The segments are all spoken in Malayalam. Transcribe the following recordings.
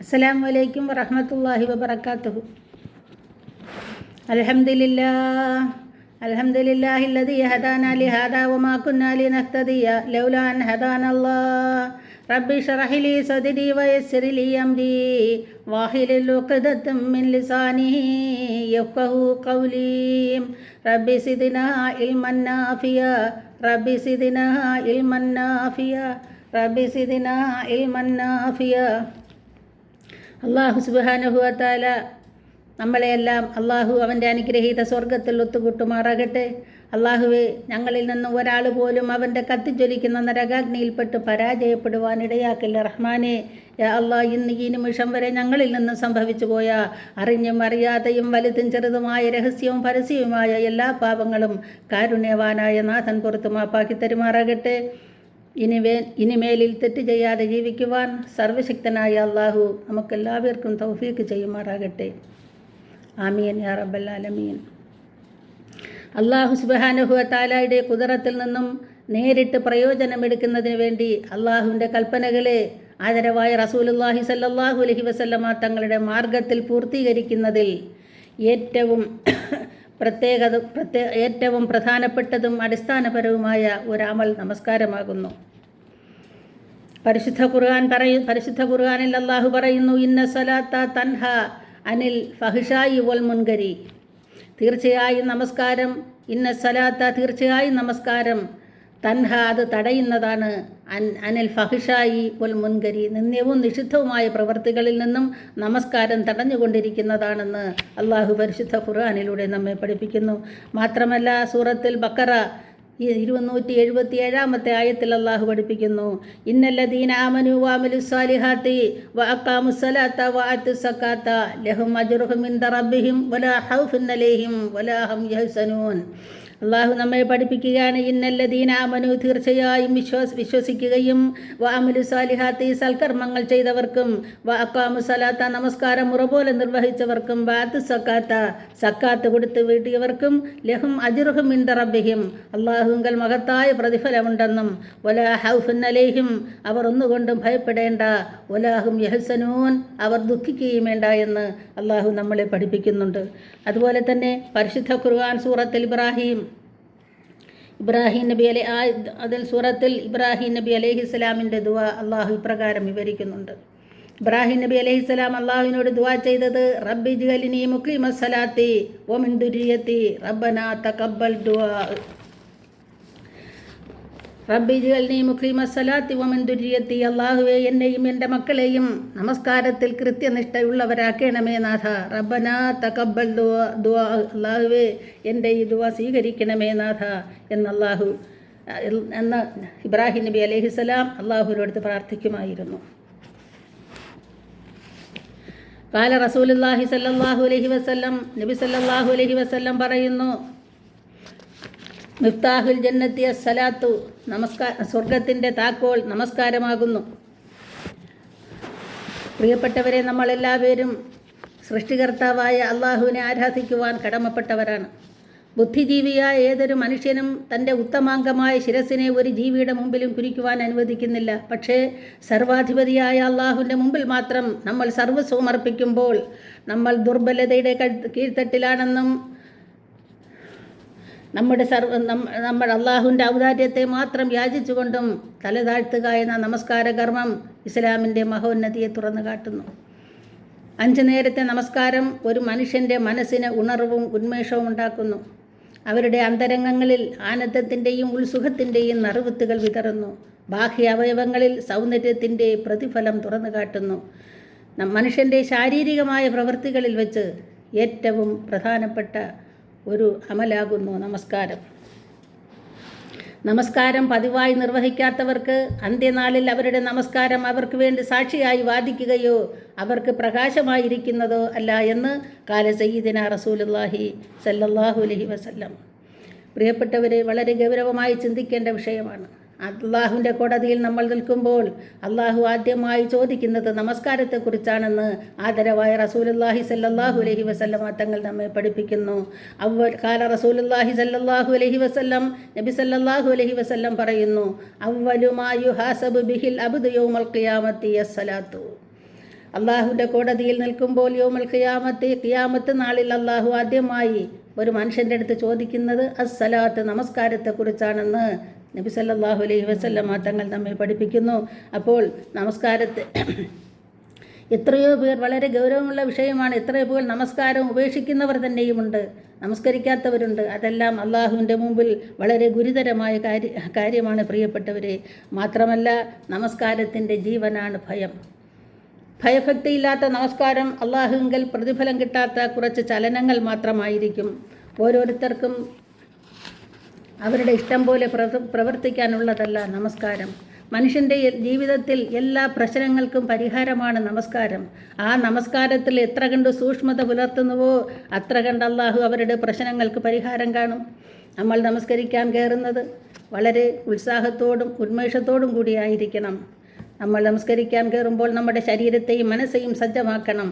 അസ്സലാമു അലൈക്കും വറഹ്മത്തുള്ളാഹി വബറകാതുഹു. അൽഹംദുലില്ലാഹില്ലദീ ഹദാനാ ലിഹാദാ വമാ കുന്നാ ലിനഹ്തദിയ ലൗലാ അൻ ഹദാനല്ലാഹ്. റബ്ബി ഇശ്റഹ് ലീ സദ്രീ വയസ്സിർ ലീ അംരീ വഹ്ലുൽ ഉഖ്ദതം മിൻ ലിസാനി യഫ്ഖഹൂ ഖൗലീ. റബ്ബി സിദ്നാ ഇൽമൻ നാഫിയാ റബ്ബി സിദ്നാ ഇൽമൻ നാഫിയാ റബ്ബി സിദ്നാ ഇൽമൻ നാഫിയാ. അള്ളാഹു സുബ്ഹാനഹു വ തആല നമ്മളെയെല്ലാം അള്ളാഹു അവൻ്റെ അനുഗ്രഹീത സ്വർഗത്തിൽ ഒത്തുകൂട്ടുമാറാകട്ടെ. അള്ളാഹുവെ, ഞങ്ങളിൽ നിന്ന് ഒരാൾ പോലും അവൻ്റെ കത്തിജ്വലിക്കുന്ന നരകാഗ്നിയിൽപ്പെട്ട് പരാജയപ്പെടുവാനിടയാക്കില്ല റഹ്മാനെ. യാ അള്ളാഹ്, ഇന്ന് ഈ നിമിഷം വരെ ഞങ്ങളിൽ നിന്ന് സംഭവിച്ചു പോയ അറിഞ്ഞും അറിയാതെയും വലുതും ചെറുതുമായ രഹസ്യവും പരസ്യവുമായ എല്ലാ പാപങ്ങളും കാരുണ്യവാനായ നാഥൻ പുറത്തു മാപ്പാക്കി തരുമാറാകട്ടെ. ഇനിമേലിൽ തെറ്റ് ചെയ്യാതെ ജീവിക്കുവാൻ സർവശക്തനായ അള്ളാഹു നമുക്കെല്ലാവർക്കും തൗഫീക്ക് ചെയ്യുമാറാകട്ടെ. ആമീൻ യാ റബ്ബൽ ആലമീൻ. അള്ളാഹു സുബ്ഹാനഹു വ തആലയുടെ ഖുദറത്തിൽ നിന്നും നേരിട്ട് പ്രയോജനമെടുക്കുന്നതിന് വേണ്ടി അള്ളാഹുവിൻ്റെ കൽപ്പനകളെ ആദരവായ റസൂലുള്ളാഹി സ്വല്ലല്ലാഹു അലൈഹി വസല്ലമ തങ്ങളുടെ മാർഗത്തിൽ പൂർത്തീകരിക്കുന്നതിൽ ഏറ്റവും പ്രധാനപ്പെട്ടതും അടിസ്ഥാനപരവുമായ ഒരമൽ നമസ്കാരമാകുന്നു. പരിശുദ്ധ ഖുർആനിൽ അല്ലാഹു പറയുന്നു, ഇന്ന സലാത്ത തൻഹ അനിൽ ഫഹ്ശായി വൽ മുൻകരി. തീർച്ചയായും നമസ്കാരം തൻഹ അത് തടയുന്നതാണ്, അനിൽ ഫഹ്ശായി വൽ മുൻകരി നിന്ദ്യവും നിഷിദ്ധവുമായ പ്രവൃത്തികളിൽ നിന്നും നമസ്കാരം തടഞ്ഞുകൊണ്ടിരിക്കുന്നതാണെന്ന് അള്ളാഹു പരിശുദ്ധ ഖുർആനിലൂടെ നമ്മെ പഠിപ്പിക്കുന്നു. മാത്രമല്ല, സൂറത്തുൽ ബഖറ 277 ആയത്തിൽ അള്ളാഹു പഠിപ്പിക്കുന്നു, ഇന്നല്ലദീന ആമനു വഅമിലുസ് സാലിഹാത്തി വഅഖാമുസ് സലാത്ത വഅത്തുസ് സകാത്ത ലഹും അജ്റുഹും ഇൻദ റബ്ബിഹിം വലാ ഖൗഫുൻ അലൈഹിം വലാ ഹും യഹ്സനൂൻ. അള്ളാഹു നമ്മെ പഠിപ്പിക്കുകയാണ്, ഇന്നല്ലദീന ആമനു തീർച്ചയായും വിശ്വസിക്കുകയും വഅമിലു സാലിഹാത്തി സൽക്കർമ്മങ്ങൾ ചെയ്തവർക്കും വഅഖാമു സലാത്ത നമസ്കാരം മുറപോലെ നിർവഹിച്ചവർക്കും വഅത്തു സക്കാത്ത് കൊടുത്ത് വീട്ടിയവർക്കും ലഹും അജ്റുഹും ഇൻദ റബ്ബിഹിം അള്ളാഹുങ്കൽ മഹത്തായ പ്രതിഫലമുണ്ടെന്നും വലാ ഖൗഫുൻ അലൈഹിം അവർ ഒന്നുകൊണ്ടും ഭയപ്പെടേണ്ട വലാ ഹും യഹ്സനൂൻ അവർ ദുഃഖിക്കുകയും വേണ്ട എന്ന് അള്ളാഹു നമ്മളെ പഠിപ്പിക്കുന്നുണ്ട്. അതുപോലെ തന്നെ പരിശുദ്ധ ഖുർആൻ സൂറത്തുൽ ഇബ്രാഹിം നബി അലൈഹിസ്സലാമിൻ്റെ ദുആ അള്ളാഹു ഇപ്രകാരം വിവരിക്കുന്നുണ്ട്. ഇബ്രാഹിം നബി അലൈഹിസ്സലാം അള്ളാഹുവിനോട് ദുആ ചെയ്തത്, റബ്ബി ഇജ്അൽനി മുഖീമസ് സലാത്തി വമിൻ ദുരിയത്തി റബ്ബനാ തഖബ്ബൽ ദുആ. റബ്ബി ഇജ്അൽനി മുഖീമസ് സലാത്തി വമിൻ ദുരിയത്തി. അള്ളാഹുവേ, എന്നെയും എൻ്റെ മക്കളെയും നമസ്കാരത്തിൽ കൃത്യനിഷ്ഠയുള്ളവരാക്കണമേ നാഥ. റബ്ബനാ തഖബ്ബൽ ദുആ. അള്ളാഹുവേ, എൻ്റെ ഈ ദുആ സ്വീകരിക്കണമേ നാഥ എന്ന് ഇബ്രാഹിം നബി അലൈഹിസ്സലാം അള്ളാഹുവിനോട് പ്രാർത്ഥിക്കുമായിരുന്നു. ഖാല റസൂലുള്ളാഹി സ്വല്ലല്ലാഹു അലൈഹി വസല്ലം, നബി സ്വല്ലല്ലാഹു അലൈഹി വസല്ലം പറയുന്നു, മിഫ്താഹുൽ ജന്നത്തി അസ്സലാത്തു. സ്വർഗത്തിൻ്റെ താക്കോൽ നമസ്കാരമാകുന്നു. പ്രിയപ്പെട്ടവരെ, നമ്മളെല്ലാവരും സൃഷ്ടികർത്താവായ അള്ളാഹുവിനെ ആരാധിക്കുവാൻ കടമപ്പെട്ടവരാണ്. ബുദ്ധിജീവിയായ ഏതൊരു മനുഷ്യനും തൻ്റെ ഉത്തമാംഗമായ ശിരസിനെ ഒരു ജീവിയുടെ മുമ്പിലും കുനിക്കുവാൻ അനുവദിക്കുന്നില്ല. പക്ഷേ സർവാധിപതിയായ അള്ളാഹുവിൻ്റെ മുമ്പിൽ മാത്രം നമ്മൾ സർവ്വസ്വം അർപ്പിക്കുമ്പോൾ നമ്മൾ ദുർബലതയുടെ കീഴ്ത്തട്ടിലാണെന്നും നമ്മൾ അള്ളാഹുവിൻ്റെ ഔദാര്യത്തെ മാത്രം യാചിച്ചുകൊണ്ടും തലതാഴ്ത്തുക എന്ന നമസ്കാര കർമ്മം ഇസ്ലാമിൻ്റെ മഹോന്നതിയെ തുറന്നു കാട്ടുന്നു. 5 നേരത്തെ നമസ്കാരം ഒരു മനുഷ്യൻ്റെ മനസ്സിന് ഉണർവും ഉന്മേഷവും ഉണ്ടാക്കുന്നു. അവരുടെ അന്തരംഗങ്ങളിൽ ആനന്ദത്തിൻ്റെയും ഉത്സുഖത്തിൻ്റെയും നറുവിത്തുകൾ വിതറുന്നു. ബാഹ്യ അവയവങ്ങളിൽ സൗന്ദര്യത്തിൻ്റെ പ്രതിഫലം തുറന്നു കാട്ടുന്നു. മനുഷ്യൻ്റെ ശാരീരികമായ പ്രവൃത്തികളിൽ വെച്ച് ഏറ്റവും പ്രധാനപ്പെട്ട ഒരു അമലാകുന്നു നമസ്കാരം പതിവായി നിർവഹിക്കാത്തവർക്ക് അന്ത്യനാളിൽ അവരുടെ നമസ്കാരം അവർക്ക് വേണ്ടി സാക്ഷിയായി വാദിക്കുകയോ അവർക്ക് പ്രകാശമായിരിക്കുന്നതോ അല്ല എന്ന് ഖാല സയ്യിദുനാ റസൂലുള്ളാഹി സ്വല്ലല്ലാഹു അലൈഹി വസല്ലം. പ്രിയപ്പെട്ടവരെ, വളരെ ഗൗരവമായി ചിന്തിക്കേണ്ട വിഷയമാണ്. അള്ളാഹുവിൻ്റെ കോടതിയിൽ നമ്മൾ നിൽക്കുമ്പോൾ അള്ളാഹു ആദ്യമായി ചോദിക്കുന്നത് നമസ്കാരത്തെക്കുറിച്ചാണെന്ന് ആദരവായ റസൂലുള്ളാഹി സ്വല്ലല്ലാഹു അലൈഹി വസല്ലം തങ്ങൾ നമ്മെ പഠിപ്പിക്കുന്നു. ഖാല റസൂലുള്ളാഹി സ്വല്ലല്ലാഹു അലൈഹി വസല്ലം, നബി സ്വല്ലല്ലാഹു അലൈഹി വസല്ലം പറയുന്നു, അവ്വലു മാ യുഹാസബു ബിഹിൽ അബ്ദു യൗമൽ ഖിയാമത്തി അസ്സലാത്തു. അള്ളാഹുവിൻ്റെ കോടതിയിൽ നിൽക്കുമ്പോൾ യൗമുൽ ഖിയാമത്ത് നാളിൽ അള്ളാഹു ആദ്യമായി ഒരു മനുഷ്യൻ്റെ അടുത്ത് ചോദിക്കുന്നത് അസ്സലാത്ത് നമസ്കാരത്തെക്കുറിച്ചാണെന്ന് നബി സല്ലല്ലാഹു അലൈഹി വസല്ലമ തങ്ങൾ നമ്മെ പഠിപ്പിക്കുന്നു. അപ്പോൾ നമസ്കാരത്തെ എത്രയോ പേർ, വളരെ ഗൗരവമുള്ള വിഷയമാണ്, എത്രയോ പേർ നമസ്കാരം ഉപേക്ഷിക്കുന്നവർ തന്നെയുമുണ്ട്, നമസ്കരിക്കാത്തവരുണ്ട്. അതെല്ലാം അള്ളാഹുവിൻ്റെ മുമ്പിൽ വളരെ ഗുരുതരമായ കാര്യമാണ് പ്രിയപ്പെട്ടവരെ. മാത്രമല്ല നമസ്കാരത്തിൻ്റെ ജീവനാണ് ഭയം. ഭയഭക്തിയില്ലാത്ത നമസ്കാരം അള്ളാഹുവിങ്കൽ പ്രതിഫലം കിട്ടാത്ത കുറച്ച് ചലനങ്ങൾ മാത്രമായിരിക്കും. ഓരോരുത്തർക്കും അവരുടെ ഇഷ്ടം പോലെ പ്രവർത്തിക്കാനുള്ളതല്ല നമസ്കാരം. മനുഷ്യൻ്റെ ജീവിതത്തിൽ എല്ലാ പ്രശ്നങ്ങൾക്കും പരിഹാരമാണ് നമസ്കാരം. ആ നമസ്കാരത്തിൽ എത്ര കണ്ട് സൂക്ഷ്മത പുലർത്തുന്നുവോ അത്ര കണ്ട് അള്ളാഹു അവരുടെ പ്രശ്നങ്ങൾക്ക് പരിഹാരം കാണും. നമ്മൾ നമസ്കരിക്കാൻ കയറുന്നത് വളരെ ഉത്സാഹത്തോടും ഉന്മേഷത്തോടും കൂടിയായിരിക്കണം. നമ്മൾ നമസ്കരിക്കാൻ കയറുമ്പോൾ നമ്മുടെ ശരീരത്തെയും മനസ്സെയും സജ്ജമാക്കണം.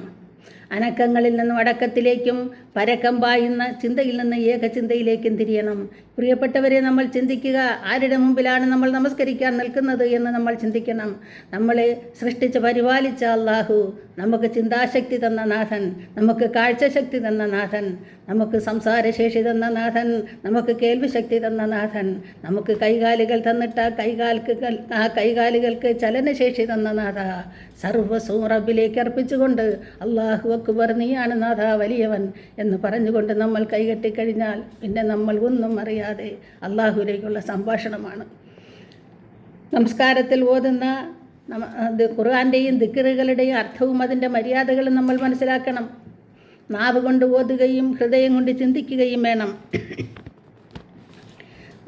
അനക്കങ്ങളിൽ നിന്നും അടക്കത്തിലേക്കും പരക്കം പായുന്ന ചിന്തയിൽ നിന്ന് ഏകചിന്തയിലേക്കും തിരിയണം. പ്രിയപ്പെട്ടവരെ, നമ്മൾ ചിന്തിക്കുക, ആരുടെ മുമ്പിലാണ് നമ്മൾ നമസ്കരിക്കാൻ നിൽക്കുന്നത് എന്ന് നമ്മൾ ചിന്തിക്കണം. നമ്മളെ സൃഷ്ടിച്ച് പരിപാലിച്ച അള്ളാഹു, നമുക്ക് ചിന്താശക്തി തന്ന നാഥൻ, നമുക്ക് കാഴ്ചശക്തി തന്ന നാഥൻ, നമുക്ക് സംസാരശേഷി തന്ന നാഥൻ, നമുക്ക് കേൾവിശക്തി തന്ന നാഥൻ, നമുക്ക് കൈകാലുകൾ തന്നിട്ട് ആ കൈകാലുകൾക്ക് ചലനശേഷി തന്ന നാഥ, സർവ്വസ്വം റബ്ബിലേക്ക് അർപ്പിച്ചുകൊണ്ട് അല്ലാഹു അക്ബർ, നീയാണ് നാഥ വലിയവൻ എന്ന് പറഞ്ഞുകൊണ്ട് നമ്മൾ കൈകെട്ടിക്കഴിഞ്ഞാൽ പിന്നെ നമ്മൾ ഒന്നും അറിയാതെ അല്ലാഹുവിലേക്കുള്ള സംഭാഷണമാണ്. നമസ്കാരത്തിൽ ഓതുന്ന ഖുർആൻ്റെയും ദിക്റുകളുടെയും അർത്ഥവും അതിൻ്റെ മര്യാദകളും നമ്മൾ മനസ്സിലാക്കണം. നാവ് കൊണ്ട് ഓതുകയും ഹൃദയം കൊണ്ട് ചിന്തിക്കുകയും വേണം.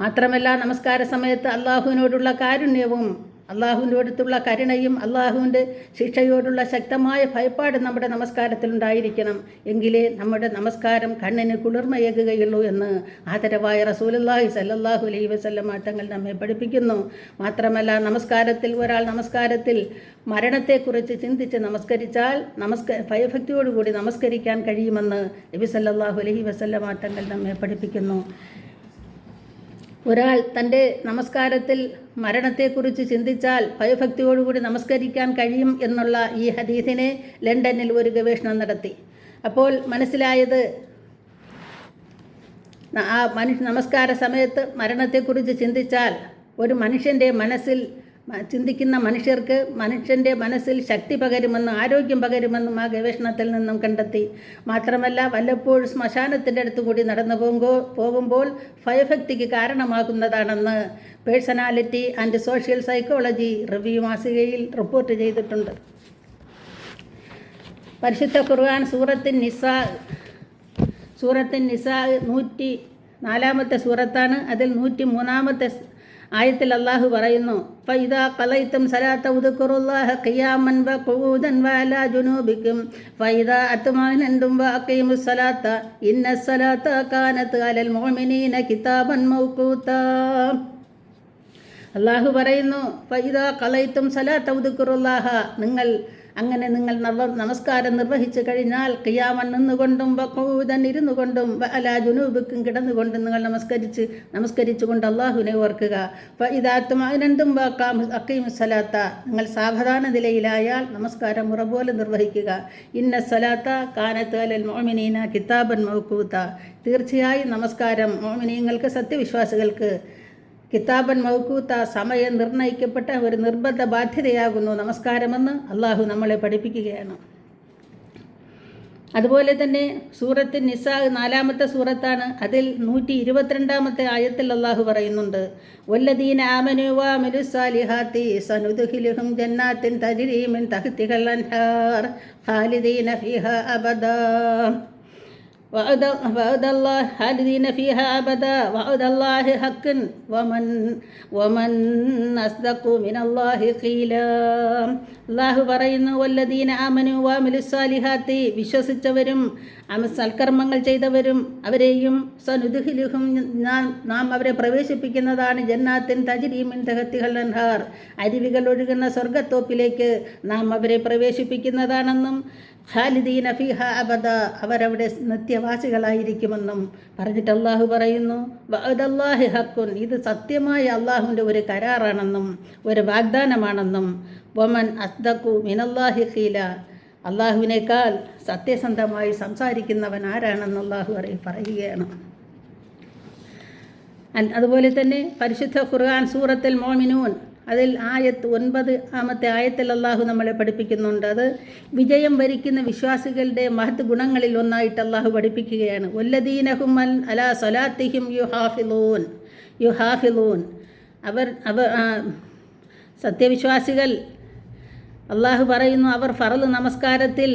മാത്രമല്ല നമസ്കാര സമയത്ത് അള്ളാഹുവിനോടുള്ള കാരുണ്യവും അള്ളാഹുവിനോടുള്ള കരുണയും അള്ളാഹുവിൻ്റെ ശിക്ഷയോടുള്ള ശക്തമായ ഭയപ്പാട് നമ്മുടെ നമസ്കാരത്തിലുണ്ടായിരിക്കണം. എങ്കിലേ നമ്മുടെ നമസ്കാരം കണ്ണിന് കുളിർമയേകുകയുള്ളൂ എന്ന് ആദരവായ റസൂലുള്ളാഹി സ്വല്ലല്ലാഹു അലൈഹി വസല്ലമ തങ്ങൾ നമ്മെ പഠിപ്പിക്കുന്നു. മാത്രമല്ല ഒരാൾ നമസ്കാരത്തിൽ മരണത്തെക്കുറിച്ച് ചിന്തിച്ച് നമസ്കരിച്ചാൽ ഭയഭക്തിയോടുകൂടി നമസ്കരിക്കാൻ കഴിയുമെന്ന് നബി സല്ലല്ലാഹു അലൈഹി വസല്ലമ തങ്ങൾ നമ്മെ പഠിപ്പിക്കുന്നു. ഒരാൾ തൻ്റെ നമസ്കാരത്തിൽ മരണത്തെക്കുറിച്ച് ചിന്തിച്ചാൽ ഭയഭക്തിയോടുകൂടി നമസ്കരിക്കാൻ കഴിയും എന്നുള്ള ഈ ഹദീസിനെ ലണ്ടനിൽ ഒരു ഗവേഷണം നടത്തി. അപ്പോൾ മനസ്സിലായത്, നമസ്കാര സമയത്ത് മരണത്തെക്കുറിച്ച് ചിന്തിച്ചാൽ ഒരു മനുഷ്യൻ്റെ മനസ്സിൽ ചിന്തിക്കുന്ന മനുഷ്യൻ്റെ മനസ്സിൽ ശക്തി പകരുമെന്നും ആരോഗ്യം പകരുമെന്നും ആ ഗവേഷണത്തിൽ നിന്നും കണ്ടെത്തി. മാത്രമല്ല വല്ലപ്പോഴും ശ്മശാനത്തിൻ്റെ അടുത്ത് കൂടി നടന്നു പോകുമ്പോൾ ഭയഭക്തിക്ക് കാരണമാകുന്നതാണെന്ന് personality and social psychology review മാസികയിൽ റിപ്പോർട്ട് ചെയ്തിട്ടുണ്ട്. പരിശുദ്ധ ഖുർആൻ സൂറത്തിൻ നിസാ 104 സൂറത്താണ്. അതിൽ 103 ആയത്തിൽ അള്ളാഹു പറയുന്നു, ഫൈദാ ഖലൈതും സലാത്ത ഉദ്കുറുല്ലാഹ ഖിയാമൻ വഖൂദൻ വഅലാ ജുനൂബികും ഫൈദാ അത്മഅനൻതും വഅഖീമുസ് സലാത്ത ഇന്നസ് സലാത്ത കാനത് അലൽ മുഅ്മിനീന കിതാബൻ മൗഖൂതാ. അള്ളാഹു പറയുന്നു, ഫൈദാ ഖലൈതും സലാത്ത ഉദ്കുറുല്ലാഹ, നിങ്ങൾ നമസ്കാരം നിർവഹിച്ചു കഴിഞ്ഞാൽ ഖിയാമൻ നിന്നുകൊണ്ടും വഖൂദൻ ഇരുന്നുകൊണ്ടും വഅലാ ജുനൂബിക്കും കിടന്നുകൊണ്ടും നിങ്ങൾ നമസ്കരിച്ചുകൊണ്ട് അള്ളാഹുവിനെ ഓർക്കുക. ഫഇദാ തുമഅനൻതും വഅഖീമുസ് സലാത്ത, നിങ്ങൾ സാവധാന നിലയിലായാൽ നമസ്കാരം മുറപോലെ നിർവഹിക്കുക. ഇന്ന സലാത്ത കാനത് അലൽ മുഅ്മിനീന കിതാബൻ മൗഖൂത, തീർച്ചയായും നമസ്കാരം മുഅ്മിനീങ്ങൾക്ക് സത്യവിശ്വാസികൾക്ക് കിതാബൻ മൗഖൂത്ത, സമയം നിർണയിക്കപ്പെട്ട ഒരു നിർബന്ധ ബാധ്യതയാകുന്നു നമസ്കാരമെന്ന് അള്ളാഹു നമ്മളെ പഠിപ്പിക്കുകയാണ്. അതുപോലെ തന്നെ സൂറത്ത് നിസാ 4 സൂറത്താണ്. അതിൽ 122 ആയത്തിൽ അള്ളാഹു പറയുന്നുണ്ട്, വല്ലദീന ആമനു വഅമിലുസ് സാലിഹാത്തി സനുദ്ഖിലുഹും ജന്നാത്തിൻ തജ്രി മിൻ തഹ്തിഹൽ അൻഹാർ ഖാലിദീന ഫീഹാ അബദാ وعد الله خالدين فيها أبدا وعد الله حق ومن أصدق من الله قيلا. അള്ളാഹു പറയുന്നു, വല്ലദീന ആമനു വഅമിലുസ് സാലിഹാത്തി, വിശ്വസിച്ചവരും സൽക്കർമ്മങ്ങൾ ചെയ്തവരും അവരെയും സനുദ്ഖിലുഹും, നാം അവരെ പ്രവേശിപ്പിക്കുന്നതാണ് ജന്നാത്തിൻ തജ്രി മിൻ തഹ്തിഹൽ അൻഹാർ, അരുവികൾ ഒഴുകുന്ന സ്വർഗ്ഗത്തോപ്പിലേക്ക് നാം അവരെ പ്രവേശിപ്പിക്കുന്നതാണെന്നും ഖാലിദീന ഫീഹ അബദ, അവരവിടെ നിത്യവാസികളായിരിക്കുമെന്നും പറഞ്ഞിട്ട് അള്ളാഹു പറയുന്നു, വഅദല്ലാഹി ഹഖുൻ, ഇത് സത്യമായ അള്ളാഹുവിൻ്റെ ഒരു കരാറാണെന്നും ഒരു വാഗ്ദാനമാണെന്നും വമൻ അസ്ദഖു മിനല്ലാഹി ഖീല, അള്ളാഹുവിനേക്കാൾ സത്യസന്ധമായി സംസാരിക്കുന്നവൻ ആരാണെന്ന് അള്ളാഹു പറയുകയാണ്. അതുപോലെ തന്നെ പരിശുദ്ധ ഖുർആൻ സൂറത്തുൽ മുഅ്മിനൂൻ അതിൽ 9 ആയത്തിൽ അള്ളാഹു നമ്മളെ പഠിപ്പിക്കുന്നുണ്ട്. അത് വിജയം വരിക്കുന്ന വിശ്വാസികളുടെ മഹത് ഗുണങ്ങളിൽ ഒന്നായിട്ട് അള്ളാഹു പഠിപ്പിക്കുകയാണ്. വല്ലദീനഹും അലാ സ്വലാത്തിഹിം യുഹാഫിളൂൻ അവർ സത്യവിശ്വാസികൾ അള്ളാഹു പറയുന്നു, അവർ ഫറള് നമസ്കാരത്തിൽ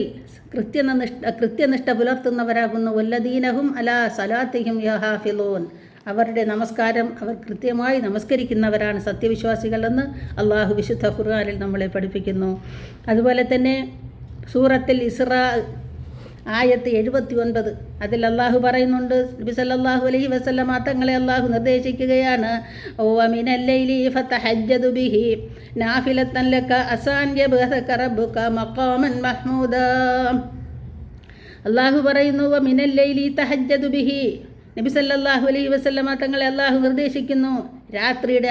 കൃത്യനിഷ്ഠ പുലർത്തുന്നവരാകുന്നു. വല്ലദീനഹും അലാ സ്വലാത്തിഹിം യുഹാഫിളൂൻ അവരുടെ നമസ്കാരം അവർ കൃത്യമായി നമസ്കരിക്കുന്നവരാണ് സത്യവിശ്വാസികളെന്ന് അള്ളാഹു വിശുദ്ധ ഖുർആനിൽ നമ്മളെ പഠിപ്പിക്കുന്നു. അതുപോലെ തന്നെ സൂറത്തുൽ ഇസ്രാ ആയത്ത് 79 അതിൽ അള്ളാഹു പറയുന്നുണ്ട്, നബി സല്ലല്ലാഹു അലൈഹി വസല്ലമ തങ്ങളെ അള്ളാഹു നിർദ്ദേശിക്കുകയാണ്, വമിനൽ ലൈലി ഫതഹജ്ജദു ബിഹി നാഫിലത്തൻ ലക അസാൻ യബ്അസക റബ്ബുക മഖാമൻ മഹ്മൂദാ. അള്ളാഹു പറയുന്നു, വമിനൽ ലൈലി തഹജ്ജദു ബിഹി നബി സല്ലല്ലാഹു അലൈഹി വസല്ലമ തങ്ങളെ അള്ളാഹു നിർദ്ദേശിക്കുന്നു, രാത്രിയുടെ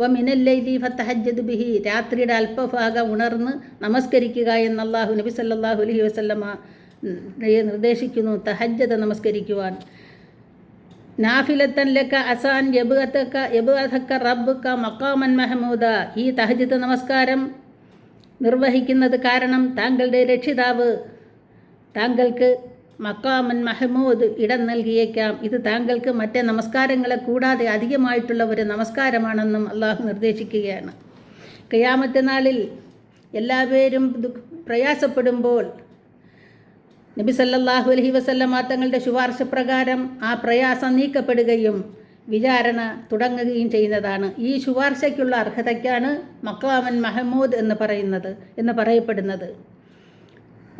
വമിനൽ ലൈലി ഫതഹജ്ജദു ബിഹി രാത്രിയുടെ അല്പഭാഗം ഉണർന്ന് നമസ്കരിക്കുക എന്ന് അള്ളാഹു നബി സല്ലല്ലാഹു അലൈഹി വസല്ലമ നിർദ്ദേശിക്കുന്നു. തഹജ്ജദ് നമസ്കരിക്കുവാൻ. നാഫിലത്തൻ ലക അസാൻ യബ്അസക റബ്ബുക മഖാമൻ മഹ്മൂദ ഈ തഹജ്ജദ് നമസ്കാരം നിർവഹിക്കുന്നത് കാരണം താങ്കളുടെ രക്ഷിതാവ് താങ്കൾക്ക് മഖാമൻ മഹ്മൂദ് ഇടം നൽകിയേക്കാം. ഇത് താങ്കൾക്ക് മറ്റേ നമസ്കാരങ്ങളെ കൂടാതെ അധികമായിട്ടുള്ള ഒരു നമസ്കാരമാണെന്നും അള്ളാഹു നിർദ്ദേശിക്കുകയാണ്. ഖിയാമത്ത് നാളിൽ എല്ലാവരും പ്രയാസപ്പെടുമ്പോൾ നബി സല്ലല്ലാഹു അലൈഹി വസല്ലമ തങ്ങളുടെ ശുപാർശ പ്രകാരം ആ പ്രയാസം നീക്കപ്പെടുകയും വിചാരണ തുടങ്ങുകയും ചെയ്യുന്നതാണ്. ഈ ശുപാർശയ്ക്കുള്ള അർഹതയ്ക്കാണ് മഖാമൻ മഹ്മൂദ് എന്ന് പറയപ്പെടുന്നത്.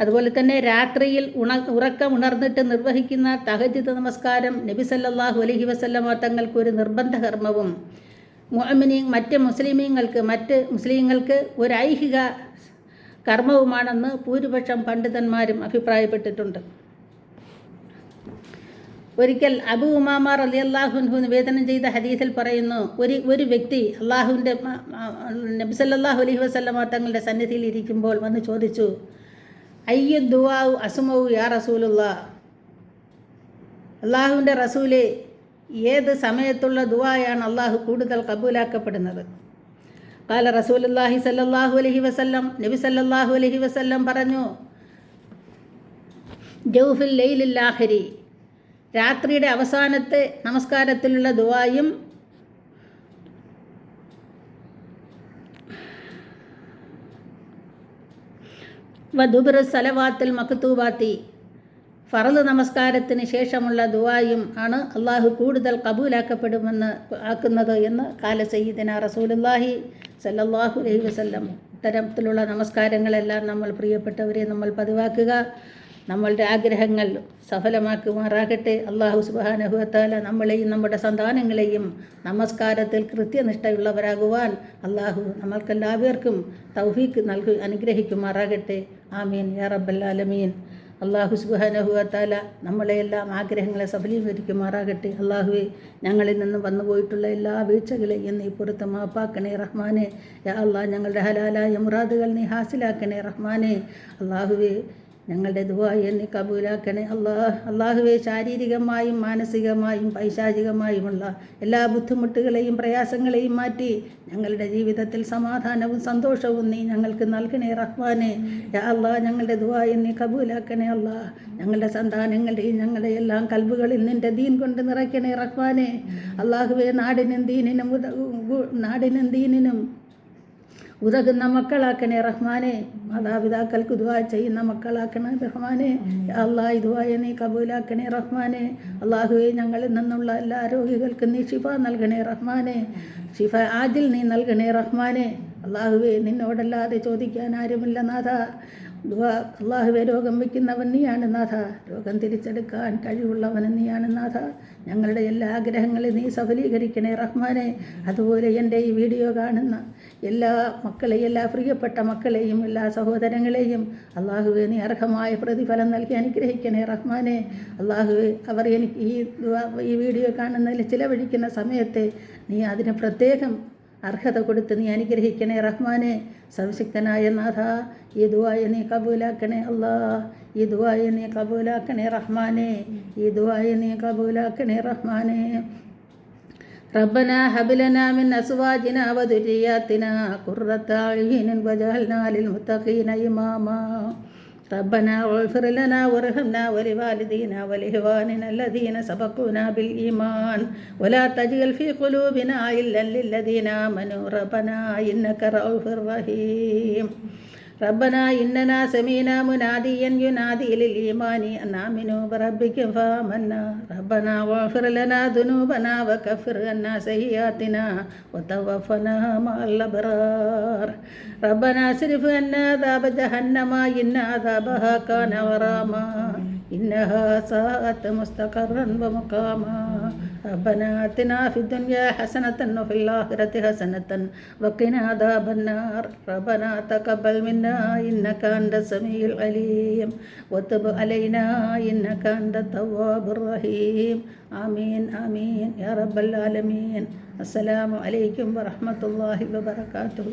അതുപോലെ തന്നെ രാത്രിയിൽ ഉറക്കം ഉണർന്നിട്ട് നിർവഹിക്കുന്ന തഹജ്ജുദ് നമസ്കാരം നബി സല്ലല്ലാഹു അലൈഹി വസല്ലമ തങ്ങൾക്കൊരു നിർബന്ധ കർമ്മവും മറ്റ് മുസ്ലിങ്ങൾക്ക് ഒരു ഐഹിക കർമ്മവുമാണെന്ന് ഭൂരിപക്ഷം പണ്ഡിതന്മാരും അഭിപ്രായപ്പെട്ടിട്ടുണ്ട്. ഒരിക്കൽ അബൂ ഉമാമ റളിയല്ലാഹു അൻഹു നിവേദനം ചെയ്ത ഹദീസിൽ പറയുന്നു, ഒരു വ്യക്തി നബി സല്ലല്ലാഹു അലൈഹി വസല്ലമ തങ്ങളുടെ സന്നിധിയിൽ ഇരിക്കുമ്പോൾ വന്ന് ചോദിച്ചു, അയ്യ ദുആഉ അസ്മഉ യാ റസൂലുള്ളാഹ്, അള്ളാഹുവിൻ്റെ റസൂലെ ഏത് സമയത്തുള്ള ദുആയാണ് അള്ളാഹു കൂടുതൽ കബൂലാക്കപ്പെടുന്നത്? ഖാല റസൂലുള്ളാഹി സല്ലല്ലാഹു അലൈഹി വസല്ലം നബി സല്ലല്ലാഹു അലൈഹി വസല്ലം പറഞ്ഞു, ജൗഫിൽ ലൈലിൽ ആഖിരി രാത്രിയുടെ അവസാനത്തെ നമസ്കാരത്തിലുള്ള ദുആയും വദുബർ സലവാത്തിൽ മക്തൂബാത്തി ഫറദ് നമസ്കാരത്തിന് ശേഷമുള്ള ദുആയും ആണ് അള്ളാഹു കൂടുതൽ കബൂലാക്കപ്പെടുന്നത് എന്ന് കാല സയ്യിദന റസൂലുള്ളാഹി സല്ലല്ലാഹു അലൈഹി വസല്ലം. ഇത്തരത്തിലുള്ള നമസ്കാരങ്ങളെല്ലാം നമ്മൾ പ്രിയപ്പെട്ടവരെ നമ്മൾ പതിവാക്കുക. നമ്മളുടെ ആഗ്രഹങ്ങൾ സഫലമാക്കുമാറാകട്ടെ. അള്ളാഹു സുബ്ഹാനഹു വ തആല നമ്മളെയും നമ്മുടെ സന്താനങ്ങളെയും നമസ്കാരത്തിൽ കൃത്യനിഷ്ഠയുള്ളവരാകുവാൻ അള്ളാഹു നമ്മൾക്കെല്ലാവർക്കും തൗഫീക്ക് അനുഗ്രഹിക്കുമാറാകട്ടെ. ആമീൻ യാ റബ്ബൽ ആലമീൻ. അള്ളാഹു സുബ്ഹാനഹു വ തആല നമ്മളെല്ലാം ആഗ്രഹങ്ങളെ സഫലീകരിക്കുമാറാകട്ടെ. അള്ളാഹുവെ, ഞങ്ങളിൽ നിന്ന് വന്നുപോയിട്ടുള്ള എല്ലാ വീഴ്ചകളെയും നീ പുറത്ത് മാപ്പാക്കണേ റഹ്മാനെ. യാ അള്ളാഹ്, ഞങ്ങളുടെ ഹലാലായ മുറാദുകൾ നീ ഹാസിലാക്കണേ റഹ്മാനെ. അള്ളാഹുവെ, ഞങ്ങളുടെ ദുആയെ നീ കബൂലാക്കണേ അള്ളാഹുവെ. ശാരീരികമായും മാനസികമായും പൈശാചികമായുമുള്ള എല്ലാ ബുദ്ധിമുട്ടുകളെയും പ്രയാസങ്ങളെയും മാറ്റി ഞങ്ങളുടെ ജീവിതത്തിൽ സമാധാനവും സന്തോഷവും നീ ഞങ്ങൾക്ക് നൽകണേ റഹ്മാനെ. യാ അള്ളാഹ്, ഞങ്ങളുടെ ദുആയെ നീ കബൂലാക്കണേ അള്ളാഹ്. ഞങ്ങളുടെ സന്താനങ്ങളുടെയും ഞങ്ങളുടെ എല്ലാം കൽബുകളിൽ നിൻ്റെ ദീൻ കൊണ്ട് നിറയ്ക്കണേ റഹ്മാനെ. അള്ളാഹുവെ, നാടിനും ദീനിനും ഉതകുന്ന മക്കളാക്കണേ റഹ്മാനെ. മാതാപിതാക്കൾക്ക് ദുആ ചെയ്യുന്ന മക്കളാക്കണേ റഹ്മാനെ. അള്ളാഹ്, ദുആയെ നീ കബൂലാക്കണേ റഹ്മാനെ. അള്ളാഹുവെ, ഞങ്ങളിൽ നിന്നുള്ള എല്ലാ രോഗികൾക്കും നീ ശിഫ നൽകണേ റഹ്മാനെ. ശിഫ ആജിൽ നീ നൽകണേ റഹ്മാനെ. അള്ളാഹുവെ, നിന്നോടല്ലാതെ ചോദിക്കാൻ ആരുമില്ല നാഥ. അള്ളാഹുവെ, രോഗം വയ്ക്കുന്നവൻ നീയാണ് നാഥ. രോഗം തിരിച്ചെടുക്കാൻ കഴിവുള്ളവൻ നീയാണ് നാഥ. ഞങ്ങളുടെ എല്ലാ ആഗ്രഹങ്ങളും നീ സഫലീകരിക്കണേ റഹ്മാനെ. അതുപോലെ എൻ്റെ ഈ വീഡിയോ കാണുന്ന എല്ലാ മക്കളെയും, എല്ലാ പ്രിയപ്പെട്ട മക്കളെയും, എല്ലാ സഹോദരങ്ങളെയും അള്ളാഹുവെ, നീ അർഹമായ പ്രതിഫലം നൽകി അനുഗ്രഹിക്കണേ റഹ്മാനെ. അള്ളാഹുവെ, അവർ എനിക്ക് ഈ വീഡിയോ കാണുന്നതിൽ ചിലവഴിക്കുന്ന സമയത്ത് നീ അതിന് പ്രത്യേകം അർഹത കൊടുത്ത് നീ അനുഗ്രഹിക്കണേ റഹ്മാനെ. സർവശക്തനായ നാഥ, ഈ ദുആയെ നീ കബൂലാക്കണേ അല്ലാ. ഈ ദുആയെ നീ കബൂലാക്കണേ റഹ്മാനെ. ഈ ദുആയെ നീ കബൂലാക്കണേ റഹ്മാനെ. റബ്ബനാ ഹബ് ലനാ മിൻ അസ്വാജിനാ വദുരിയാത്തിനാ ഖുർറത അയ്യുനിൻ വജഅൽനാ ലിൽ മുത്തഖീന ഇമാമാ. ربنا اغفر لنا وارحمنا ولوالدينا ولإخواننا الذين سبقونا بالإيمان ولا تجعل في قلوبنا غلا للذين آمنوا ربنا إنك رؤوف رحيم. ربنا إننا سمعنا مناديا ينادي للإيمان أن آمنوا بربكم فآمنا. ربنا واغفر لنا ذنوبنا وكفر عنا سيئاتنا وتوفنا مع الأبرار. ربنا اصرف عنا عذاب جهنم إن عذابها كان غراما إنها ساءت مستقرا ومقاما. ربنا آتنا في الدنيا حسنة وفي الآخرة حسنة وقنا عذاب النار. ربنا تقبل منا إنك أنت السميع العليم وتب علينا إنك أنت التواب الرحيم. آمين آمين يا رب العالمين. السلام عليكم ورحمة الله وبركاته.